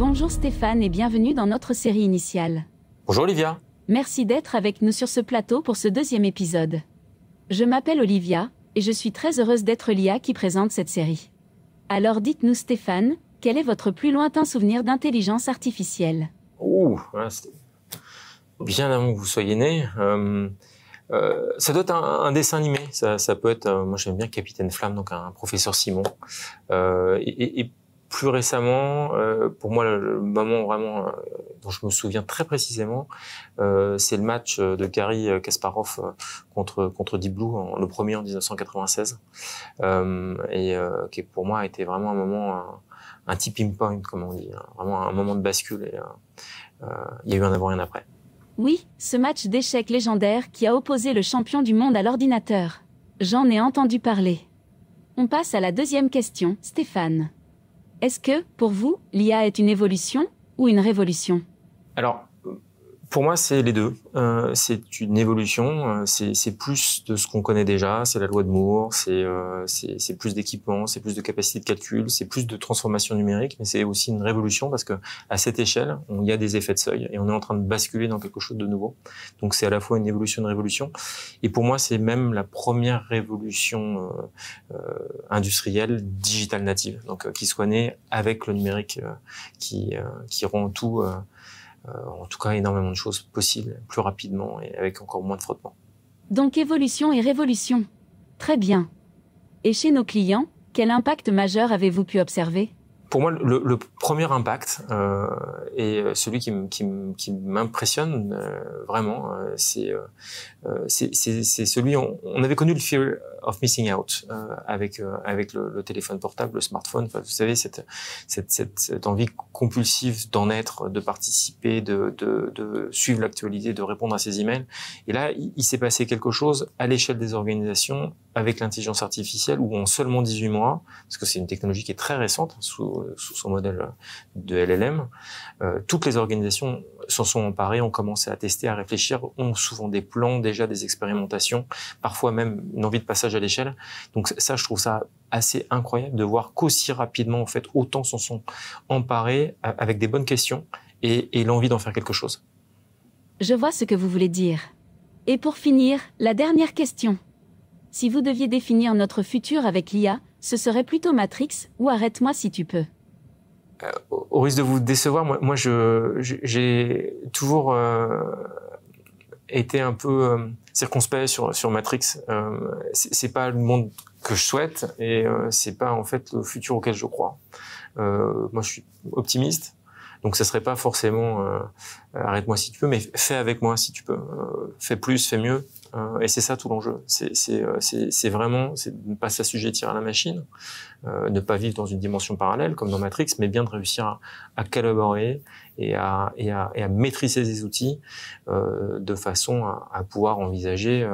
Bonjour Stéphane et bienvenue dans notre série initiale. Bonjour Olivia. Merci d'être avec nous sur ce plateau pour ce deuxième épisode. Je m'appelle Olivia et je suis très heureuse d'être l'IA qui présente cette série. Alors dites-nous Stéphane, quel est votre plus lointain souvenir d'intelligence artificielle? Voilà, c'était bien avant que vous soyez né. Ça doit être un dessin animé. Ça peut être, moi j'aime bien Capitaine Flamme, donc un professeur Simon. Et plus récemment, pour moi le moment vraiment dont je me souviens très précisément, c'est le match de Garry Kasparov contre Deep Blue, le premier en 1996, qui pour moi a été vraiment un moment, un tipping point comme on dit, vraiment un moment de bascule. Et il y a eu un avant et un après. Oui, ce match d'échecs légendaire qui a opposé le champion du monde à l'ordinateur. J'en ai entendu parler. On passe à la deuxième question, Stéphane. Est-ce que, pour vous, l'IA est une évolution ou une révolution? Alors, pour moi, c'est les deux. C'est une évolution. C'est plus de ce qu'on connaît déjà. C'est la loi de Moore. C'est plus d'équipements. C'est plus de capacité de calcul. C'est plus de transformation numérique. Mais c'est aussi une révolution parce que à cette échelle, il y a des effets de seuil et on est en train de basculer dans quelque chose de nouveau. Donc, c'est à la fois une évolution, une révolution. Et pour moi, c'est même la première révolution industrielle, digitale native. Donc, qui soit née avec le numérique, qui rend tout. En tout cas, énormément de choses possibles, plus rapidement et avec encore moins de frottement. Donc évolution et révolution. Très bien. Et chez nos clients, quel impact majeur avez-vous pu observer? Pour moi, le premier impact et celui qui m'impressionne vraiment, c'est celui on avait connu le fear of missing out avec le téléphone portable, le smartphone. Enfin, vous savez cette envie compulsive d'en être, de participer, de suivre l'actualité, de répondre à ses emails. Et là, il s'est passé quelque chose à l'échelle des organisations avec l'intelligence artificielle où en seulement 18 mois, parce que c'est une technologie qui est très récente sous son modèle de LLM, toutes les organisations s'en sont emparées, ont commencé à tester, à réfléchir, ont souvent des plans, déjà des expérimentations, parfois même une envie de passage à l'échelle. Donc ça, je trouve ça assez incroyable de voir qu'aussi rapidement, en fait, autant s'en sont emparés avec des bonnes questions et l'envie d'en faire quelque chose. Je vois ce que vous voulez dire. Et pour finir, la dernière question. Si vous deviez définir notre futur avec l'IA, ce serait plutôt Matrix ou Arrête-moi si tu peux? Au risque de vous décevoir, moi j'ai toujours été un peu circonspect sur Matrix. C'est pas le monde que je souhaite et c'est pas en fait le futur auquel je crois. Moi, je suis optimiste. Donc, ça serait pas forcément arrête-moi si tu peux, mais fais avec moi si tu peux. Fais plus, fais mieux. Et c'est ça tout l'enjeu. C'est vraiment, c'est de ne pas s'assujettir à la machine, ne pas vivre dans une dimension parallèle comme dans Matrix, mais bien de réussir à collaborer et à maîtriser ces outils de façon à pouvoir envisager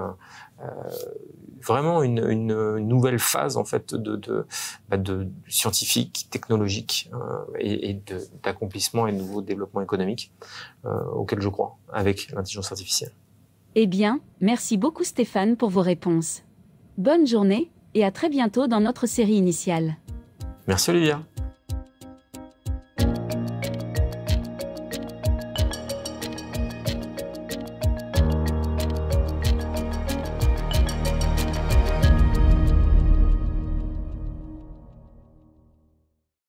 vraiment une nouvelle phase en fait de scientifique, technologique et d'accomplissement et de nouveau développement économique auquel je crois avec l'intelligence artificielle. Eh bien, merci beaucoup Stéphane pour vos réponses. Bonne journée et à très bientôt dans notre série initiale. Merci Olivia.